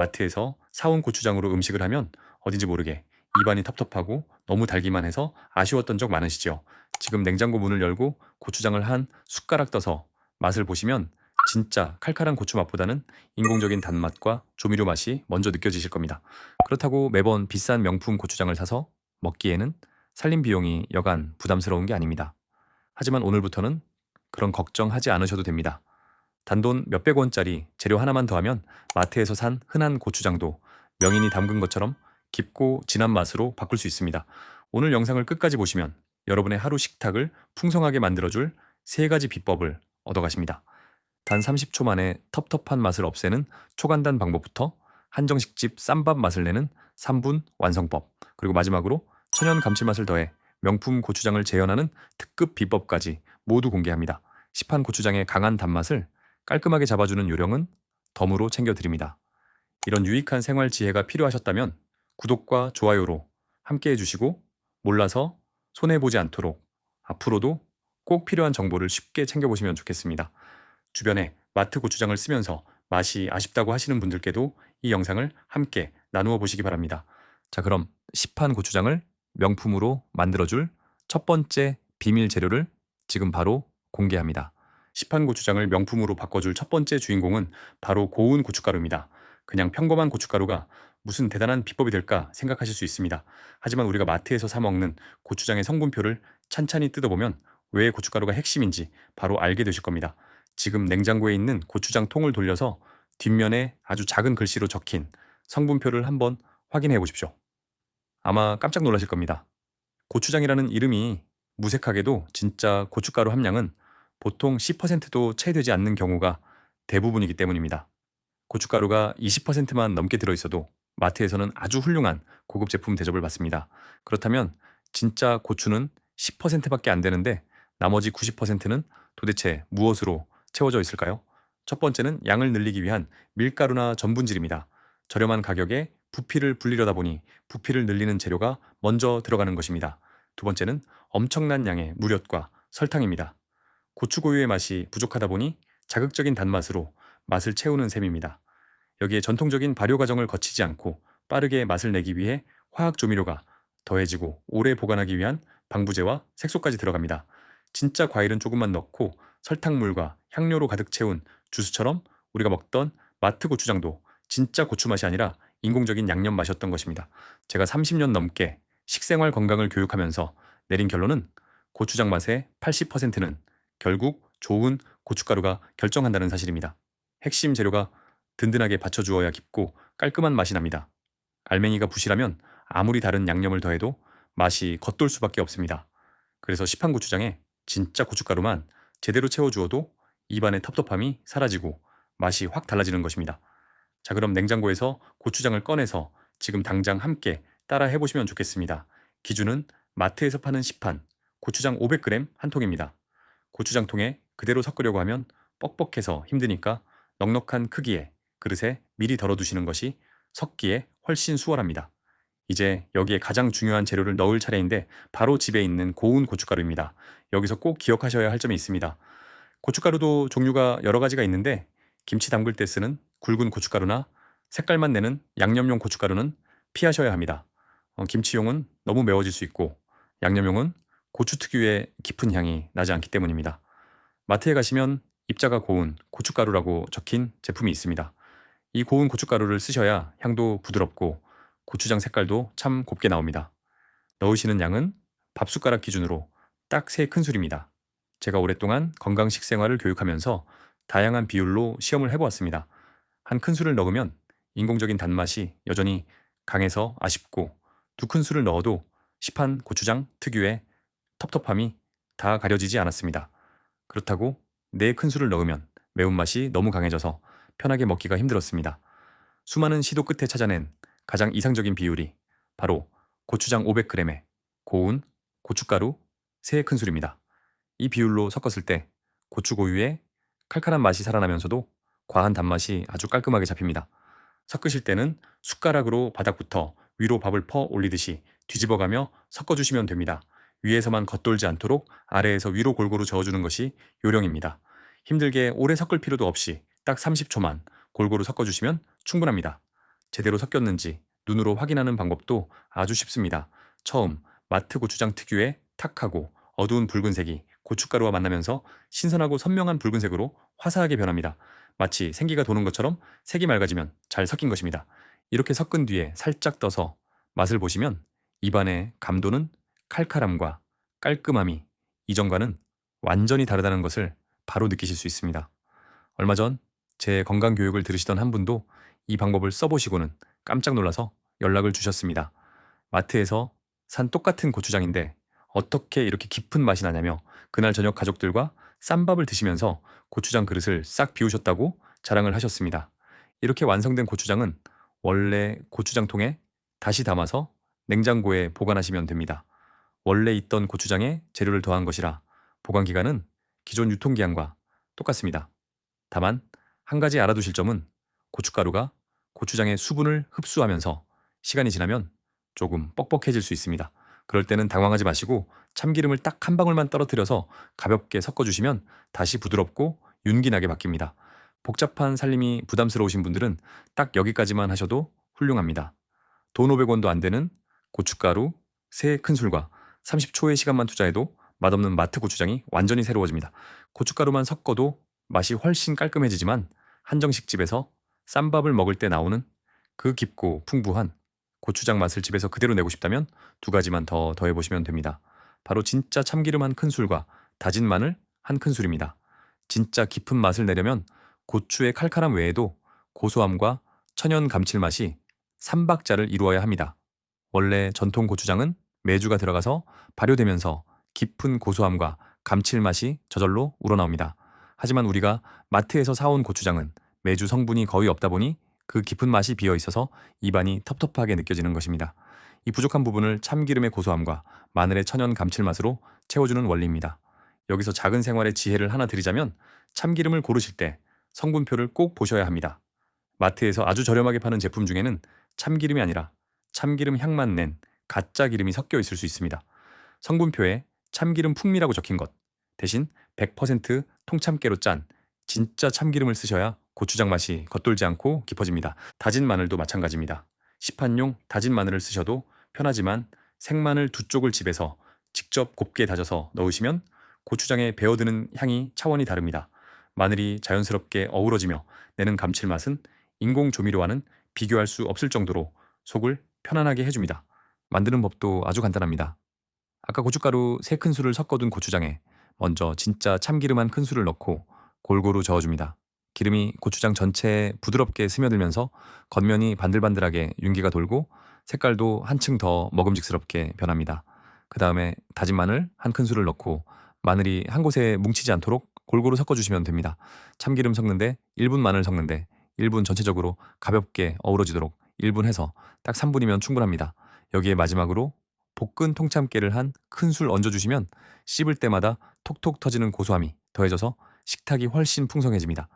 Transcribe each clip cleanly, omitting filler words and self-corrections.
마트에서 사온 고추장으로 음식을 하면 어딘지 모르게 입안이 텁텁하고 너무 달기만 해서 아쉬웠던 적 많으시죠? 지금 냉장고 문을 열고 고추장을 한 숟가락 떠서 맛을 보시면 진짜 칼칼한 고추 맛보다는 인공적인 단맛과 조미료 맛이 먼저 느껴지실 겁니다. 그렇다고 매번 비싼 명품 고추장을 사서 먹기에는 살림 비용이 여간 부담스러운 게 아닙니다. 하지만 오늘부터는 그런 걱정하지 않으셔도 됩니다. 단돈 몇백 원짜리 재료 하나만 더하면 마트에서 산 흔한 고추장도 명인이 담근 것처럼 깊고 진한 맛으로 바꿀 수 있습니다. 오늘 영상을 끝까지 보시면 여러분의 하루 식탁을 풍성하게 만들어줄 3가지 비법을 얻어가십니다. 단 30초 만에 텁텁한 맛을 없애는 초간단 방법부터 한정식집 쌈밥 맛을 내는 3분 완성법, 그리고 마지막으로 천연 감칠맛을 더해 명품 고추장을 재현하는 특급 비법까지 모두 공개합니다. 시판 고추장의 강한 단맛을 깔끔하게 잡아주는 요령은 덤으로 챙겨드립니다. 이런 유익한 생활 지혜가 필요하셨다면 구독과 좋아요로 함께 해주시고, 몰라서 손해보지 않도록 앞으로도 꼭 필요한 정보를 쉽게 챙겨보시면 좋겠습니다. 주변에 마트 고추장을 쓰면서 맛이 아쉽다고 하시는 분들께도 이 영상을 함께 나누어 보시기 바랍니다. 자, 그럼 시판 고추장을 명품으로 만들어줄 첫 번째 비밀 재료를 지금 바로 공개합니다. 시판 고추장을 명품으로 바꿔줄 첫 번째 주인공은 바로 고운 고춧가루입니다. 그냥 평범한 고춧가루가 무슨 대단한 비법이 될까 생각하실 수 있습니다. 하지만 우리가 마트에서 사 먹는 고추장의 성분표를 찬찬히 뜯어보면 왜 고춧가루가 핵심인지 바로 알게 되실 겁니다. 지금 냉장고에 있는 고추장 통을 돌려서 뒷면에 아주 작은 글씨로 적힌 성분표를 한번 확인해 보십시오. 아마 깜짝 놀라실 겁니다. 고추장이라는 이름이 무색하게도 진짜 고춧가루 함량은 보통 10%도 채 되지 않는 경우가 대부분이기 때문입니다. 고춧가루가 20%만 넘게 들어있어도 마트에서는 아주 훌륭한 고급 제품 대접을 받습니다. 그렇다면 진짜 고추는 10%밖에 안 되는데 나머지 90%는 도대체 무엇으로 채워져 있을까요? 첫 번째는 양을 늘리기 위한 밀가루나 전분질입니다. 저렴한 가격에 부피를 불리려다 보니 부피를 늘리는 재료가 먼저 들어가는 것입니다. 두 번째는 엄청난 양의 물엿과 설탕입니다. 고추고유의 맛이 부족하다 보니 자극적인 단맛으로 맛을 채우는 셈입니다. 여기에 전통적인 발효 과정을 거치지 않고 빠르게 맛을 내기 위해 화학 조미료가 더해지고 오래 보관하기 위한 방부제와 색소까지 들어갑니다. 진짜 과일은 조금만 넣고 설탕물과 향료로 가득 채운 주스처럼 우리가 먹던 마트 고추장도 진짜 고추 맛이 아니라 인공적인 양념 맛이었던 것입니다. 제가 30년 넘게 식생활 건강을 교육하면서 내린 결론은 고추장 맛의 80%는 결국 좋은 고춧가루가 결정한다는 사실입니다. 핵심 재료가 든든하게 받쳐주어야 깊고 깔끔한 맛이 납니다. 알맹이가 부실하면 아무리 다른 양념을 더해도 맛이 겉돌 수밖에 없습니다. 그래서 시판 고추장에 진짜 고춧가루만 제대로 채워주어도 입안의 텁텁함이 사라지고 맛이 확 달라지는 것입니다. 자, 그럼 냉장고에서 고추장을 꺼내서 지금 당장 함께 따라 해보시면 좋겠습니다. 기준은 마트에서 파는 시판 고추장 500g 한 통입니다. 고추장통에 그대로 섞으려고 하면 뻑뻑해서 힘드니까 넉넉한 크기의 그릇에 미리 덜어두시는 것이 섞기에 훨씬 수월합니다. 이제 여기에 가장 중요한 재료를 넣을 차례인데 바로 집에 있는 고운 고춧가루입니다. 여기서 꼭 기억하셔야 할 점이 있습니다. 고춧가루도 종류가 여러 가지가 있는데 김치 담글 때 쓰는 굵은 고춧가루나 색깔만 내는 양념용 고춧가루는 피하셔야 합니다. 김치용은 너무 매워질 수 있고 양념용은 고추 특유의 깊은 향이 나지 않기 때문입니다. 마트에 가시면 입자가 고운 고춧가루라고 적힌 제품이 있습니다. 이 고운 고춧가루를 쓰셔야 향도 부드럽고 고추장 색깔도 참 곱게 나옵니다. 넣으시는 양은 밥숟가락 기준으로 딱 3큰술입니다. 제가 오랫동안 건강식 생활을 교육하면서 다양한 비율로 시험을 해보았습니다. 한 큰술을 넣으면 인공적인 단맛이 여전히 강해서 아쉽고 2큰술을 넣어도 시판 고추장 특유의 텁텁함이 다 가려지지 않았습니다. 그렇다고 4큰술을 넣으면 매운맛이 너무 강해져서 편하게 먹기가 힘들었습니다. 수많은 시도 끝에 찾아낸 가장 이상적인 비율이 바로 고추장 500g에 고운 고춧가루 3큰술입니다. 이 비율로 섞었을 때 고추고유의 칼칼한 맛이 살아나면서도 과한 단맛이 아주 깔끔하게 잡힙니다. 섞으실 때는 숟가락으로 바닥부터 위로 밥을 퍼 올리듯이 뒤집어가며 섞어주시면 됩니다. 위에서만 겉돌지 않도록 아래에서 위로 골고루 저어주는 것이 요령입니다. 힘들게 오래 섞을 필요도 없이 딱 30초만 골고루 섞어주시면 충분합니다. 제대로 섞였는지 눈으로 확인하는 방법도 아주 쉽습니다. 처음 마트 고추장 특유의 탁하고 어두운 붉은색이 고춧가루와 만나면서 신선하고 선명한 붉은색으로 화사하게 변합니다. 마치 생기가 도는 것처럼 색이 맑아지면 잘 섞인 것입니다. 이렇게 섞은 뒤에 살짝 떠서 맛을 보시면 입안의 감도는 칼칼함과 깔끔함이 이전과는 완전히 다르다는 것을 바로 느끼실 수 있습니다. 얼마 전 제 건강 교육을 들으시던 한 분도 이 방법을 써보시고는 깜짝 놀라서 연락을 주셨습니다. 마트에서 산 똑같은 고추장인데 어떻게 이렇게 깊은 맛이 나냐며 그날 저녁 가족들과 쌈밥을 드시면서 고추장 그릇을 싹 비우셨다고 자랑을 하셨습니다. 이렇게 완성된 고추장은 원래 고추장통에 다시 담아서 냉장고에 보관하시면 됩니다. 원래 있던 고추장에 재료를 더한 것이라 보관 기간은 기존 유통기한과 똑같습니다. 다만 한 가지 알아두실 점은 고춧가루가 고추장의 수분을 흡수하면서 시간이 지나면 조금 뻑뻑해질 수 있습니다. 그럴 때는 당황하지 마시고 참기름을 딱 한 방울만 떨어뜨려서 가볍게 섞어주시면 다시 부드럽고 윤기나게 바뀝니다. 복잡한 살림이 부담스러우신 분들은 딱 여기까지만 하셔도 훌륭합니다. 돈 500원도 안 되는 고춧가루 3큰술과 30초의 시간만 투자해도 맛없는 마트 고추장이 완전히 새로워집니다. 고춧가루만 섞어도 맛이 훨씬 깔끔해지지만 한정식 집에서 쌈밥을 먹을 때 나오는 그 깊고 풍부한 고추장 맛을 집에서 그대로 내고 싶다면 두 가지만 더 더해보시면 됩니다. 바로 진짜 참기름 1큰술과 다진 마늘 1큰술입니다. 진짜 깊은 맛을 내려면 고추의 칼칼함 외에도 고소함과 천연 감칠맛이 3박자를 이루어야 합니다. 원래 전통 고추장은 메주가 들어가서 발효되면서 깊은 고소함과 감칠맛이 저절로 우러나옵니다. 하지만 우리가 마트에서 사온 고추장은 메주 성분이 거의 없다 보니 그 깊은 맛이 비어 있어서 입안이 텁텁하게 느껴지는 것입니다. 이 부족한 부분을 참기름의 고소함과 마늘의 천연 감칠맛으로 채워주는 원리입니다. 여기서 작은 생활의 지혜를 하나 드리자면 참기름을 고르실 때 성분표를 꼭 보셔야 합니다. 마트에서 아주 저렴하게 파는 제품 중에는 참기름이 아니라 참기름 향만 낸 가짜 기름이 섞여 있을 수 있습니다. 성분표에 참기름 풍미라고 적힌 것 대신 100% 통참깨로 짠 진짜 참기름을 쓰셔야 고추장 맛이 겉돌지 않고 깊어집니다. 다진 마늘도 마찬가지입니다. 시판용 다진 마늘을 쓰셔도 편하지만 생마늘 2쪽을 집에서 직접 곱게 다져서 넣으시면 고추장에 배어드는 향이 차원이 다릅니다. 마늘이 자연스럽게 어우러지며 내는 감칠맛은 인공 조미료와는 비교할 수 없을 정도로 속을 편안하게 해줍니다. 만드는 법도 아주 간단합니다. 아까 고춧가루 3큰술을 섞어둔 고추장에 먼저 진짜 참기름 1큰술을 넣고 골고루 저어줍니다. 기름이 고추장 전체에 부드럽게 스며들면서 겉면이 반들반들하게 윤기가 돌고 색깔도 한층 더 먹음직스럽게 변합니다. 그 다음에 다진 마늘 1큰술을 넣고 마늘이 한 곳에 뭉치지 않도록 골고루 섞어주시면 됩니다. 참기름 섞는데 1분 마늘 섞는데 1분 전체적으로 가볍게 어우러지도록 1분 해서 딱 3분이면 충분합니다. 여기에 마지막으로 볶은 통참깨를 1큰술 얹어주시면 씹을 때마다 톡톡 터지는 고소함이 더해져서 식탁이 훨씬 풍성해집니다.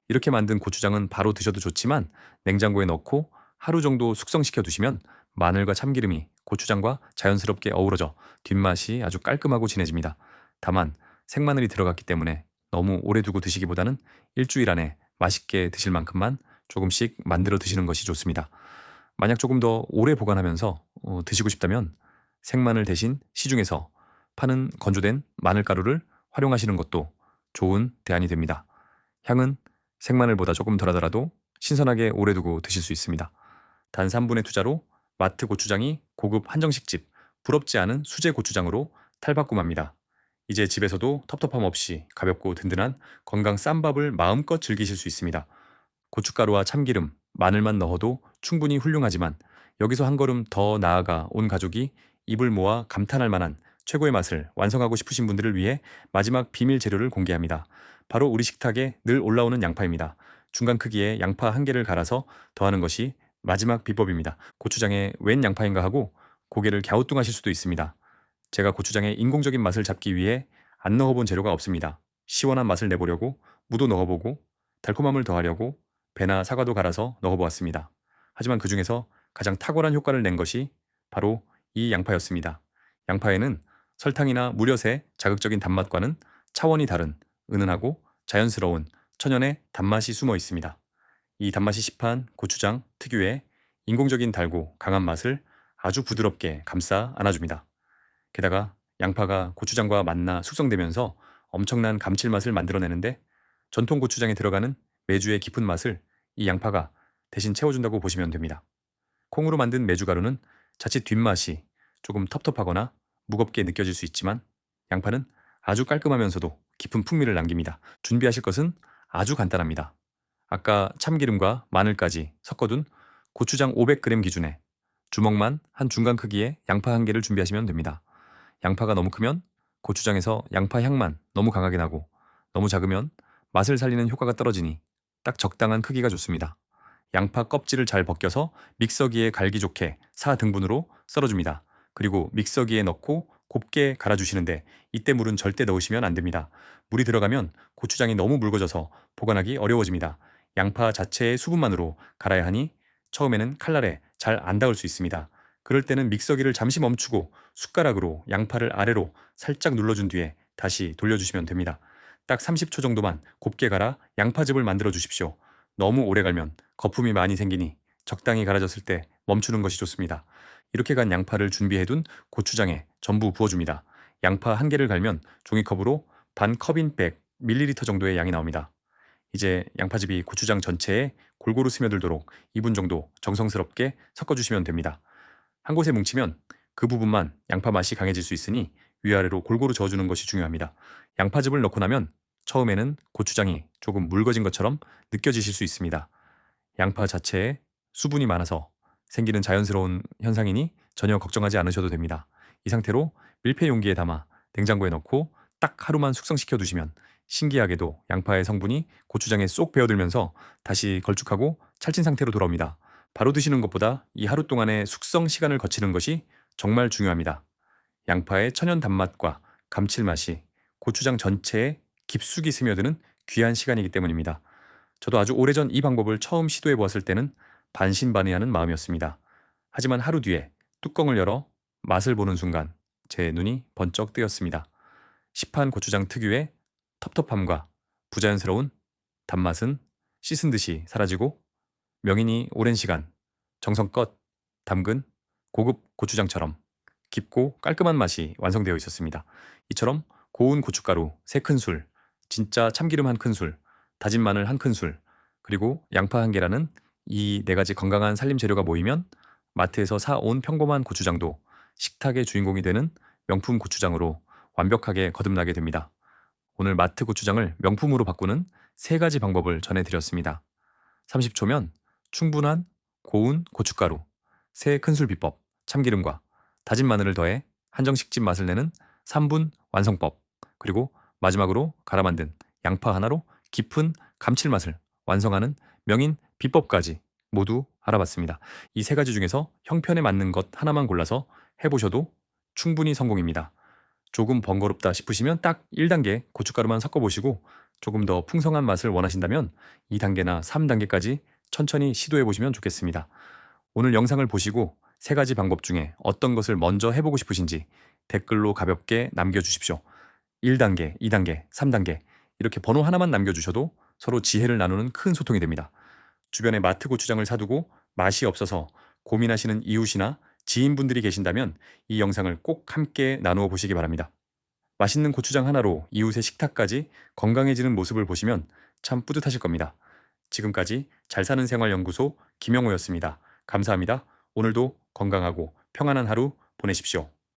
이렇게 만든 고추장은 바로 드셔도 좋지만 냉장고에 넣고 하루 정도 숙성시켜 두시면 마늘과 참기름이 고추장과 자연스럽게 어우러져 뒷맛이 아주 깔끔하고 진해집니다. 다만 생마늘이 들어갔기 때문에 너무 오래 두고 드시기보다는 일주일 안에 맛있게 드실 만큼만 조금씩 만들어 드시는 것이 좋습니다. 만약 조금 더 오래 보관하면서 드시고 싶다면 생마늘 대신 시중에서 파는 건조된 마늘가루를 활용하시는 것도 좋은 대안이 됩니다. 향은 생마늘보다 조금 덜하더라도 신선하게 오래 두고 드실 수 있습니다. 단 3분의 투자로 마트 고추장이 고급 한정식집 부럽지 않은 수제 고추장으로 탈바꿈합니다. 이제 집에서도 텁텁함 없이 가볍고 든든한 건강 쌈밥을 마음껏 즐기실 수 있습니다. 고춧가루와 참기름, 마늘만 넣어도 충분히 훌륭하지만 여기서 한 걸음 더 나아가 온 가족이 입을 모아 감탄할 만한 최고의 맛을 완성하고 싶으신 분들을 위해 마지막 비밀 재료를 공개합니다. 바로 우리 식탁에 늘 올라오는 양파입니다. 중간 크기의 양파 1개를 갈아서 더하는 것이 마지막 비법입니다. 고추장에 웬 양파인가 하고 고개를 갸우뚱하실 수도 있습니다. 제가 고추장의 인공적인 맛을 잡기 위해 안 넣어본 재료가 없습니다. 시원한 맛을 내보려고 무도 넣어보고 달콤함을 더하려고 배나 사과도 갈아서 넣어보았습니다. 하지만 그 중에서 가장 탁월한 효과를 낸 것이 바로 이 양파였습니다. 양파에는 설탕이나 무엿의 자극적인 단맛과는 차원이 다른 은은하고 자연스러운 천연의 단맛이 숨어 있습니다. 이 단맛이 습한 고추장 특유의 인공적인 달고 강한 맛을 아주 부드럽게 감싸 안아줍니다. 게다가 양파가 고추장과 만나 숙성되면서 엄청난 감칠맛을 만들어내는데 전통 고추장에 들어가는 메주의 깊은 맛을 이 양파가 대신 채워준다고 보시면 됩니다. 콩으로 만든 메주가루는 자칫 뒷맛이 조금 텁텁하거나 무겁게 느껴질 수 있지만 양파는 아주 깔끔하면서도 깊은 풍미를 남깁니다. 준비하실 것은 아주 간단합니다. 아까 참기름과 마늘까지 섞어둔 고추장 500g 기준에 주먹만 한 중간 크기의 양파 1개를 준비하시면 됩니다. 양파가 너무 크면 고추장에서 양파 향만 너무 강하게 나고 너무 작으면 맛을 살리는 효과가 떨어지니 딱 적당한 크기가 좋습니다. 양파 껍질을 잘 벗겨서 믹서기에 갈기 좋게 4등분으로 썰어줍니다. 그리고 믹서기에 넣고 곱게 갈아주시는데 이때 물은 절대 넣으시면 안 됩니다. 물이 들어가면 고추장이 너무 묽어져서 보관하기 어려워집니다. 양파 자체의 수분만으로 갈아야 하니 처음에는 칼날에 잘 안 닿을 수 있습니다. 그럴 때는 믹서기를 잠시 멈추고 숟가락으로 양파를 아래로 살짝 눌러준 뒤에 다시 돌려주시면 됩니다. 딱 30초 정도만 곱게 갈아 양파즙을 만들어 주십시오. 너무 오래 갈면 거품이 많이 생기니 적당히 갈아졌을 때 멈추는 것이 좋습니다. 이렇게 간 양파를 준비해둔 고추장에 전부 부어줍니다. 양파 1개를 갈면 종이컵으로 반 컵인 100ml 정도의 양이 나옵니다. 이제 양파즙이 고추장 전체에 골고루 스며들도록 2분 정도 정성스럽게 섞어주시면 됩니다. 한 곳에 뭉치면 그 부분만 양파 맛이 강해질 수 있으니 위아래로 골고루 저어주는 것이 중요합니다. 양파즙을 넣고 나면 처음에는 고추장이 조금 묽어진 것처럼 느껴지실 수 있습니다. 양파 자체에 수분이 많아서 생기는 자연스러운 현상이니 전혀 걱정하지 않으셔도 됩니다. 이 상태로 밀폐 용기에 담아 냉장고에 넣고 딱 하루만 숙성시켜 두시면 신기하게도 양파의 성분이 고추장에 쏙 배어들면서 다시 걸쭉하고 찰진 상태로 돌아옵니다. 바로 드시는 것보다 이 하루 동안의 숙성 시간을 거치는 것이 정말 중요합니다. 양파의 천연 단맛과 감칠맛이 고추장 전체에 깊숙이 스며드는 귀한 시간이기 때문입니다. 저도 아주 오래전 이 방법을 처음 시도해 보았을 때는 반신반의하는 마음이었습니다. 하지만 하루 뒤에 뚜껑을 열어 맛을 보는 순간 제 눈이 번쩍 뜨였습니다. 시판 고추장 특유의 텁텁함과 부자연스러운 단맛은 씻은 듯이 사라지고 명인이 오랜 시간 정성껏 담근 고급 고추장처럼 깊고 깔끔한 맛이 완성되어 있었습니다. 이처럼 고운 고춧가루 3큰술, 진짜 참기름 1큰술, 다진 마늘 1큰술, 그리고 양파 1개라는 이 4가지 건강한 살림 재료가 모이면 마트에서 사온 평범한 고추장도 식탁의 주인공이 되는 명품 고추장으로 완벽하게 거듭나게 됩니다. 오늘 마트 고추장을 명품으로 바꾸는 3가지 방법을 전해드렸습니다. 30초면 충분한 고운 고춧가루, 3큰술 비법, 참기름과 다진 마늘을 더해 한정식집 맛을 내는 3분 완성법, 그리고 마지막으로 갈아 만든 양파 하나로 깊은 감칠맛을 완성하는 명인 비법까지 모두 알아봤습니다. 이 3가지 중에서 형편에 맞는 것 하나만 골라서 해보셔도 충분히 성공입니다. 조금 번거롭다 싶으시면 딱 1단계 고춧가루만 섞어보시고 조금 더 풍성한 맛을 원하신다면 2단계나 3단계까지 천천히 시도해보시면 좋겠습니다. 오늘 영상을 보시고 3가지 방법 중에 어떤 것을 먼저 해보고 싶으신지 댓글로 가볍게 남겨주십시오. 1단계, 2단계, 3단계 이렇게 번호 하나만 남겨주셔도 서로 지혜를 나누는 큰 소통이 됩니다. 주변에 마트 고추장을 사두고 맛이 없어서 고민하시는 이웃이나 지인분들이 계신다면 이 영상을 꼭 함께 나누어 보시기 바랍니다. 맛있는 고추장 하나로 이웃의 식탁까지 건강해지는 모습을 보시면 참 뿌듯하실 겁니다. 지금까지 잘사는생활연구소 김영호였습니다. 감사합니다. 오늘도 건강하고 평안한 하루 보내십시오.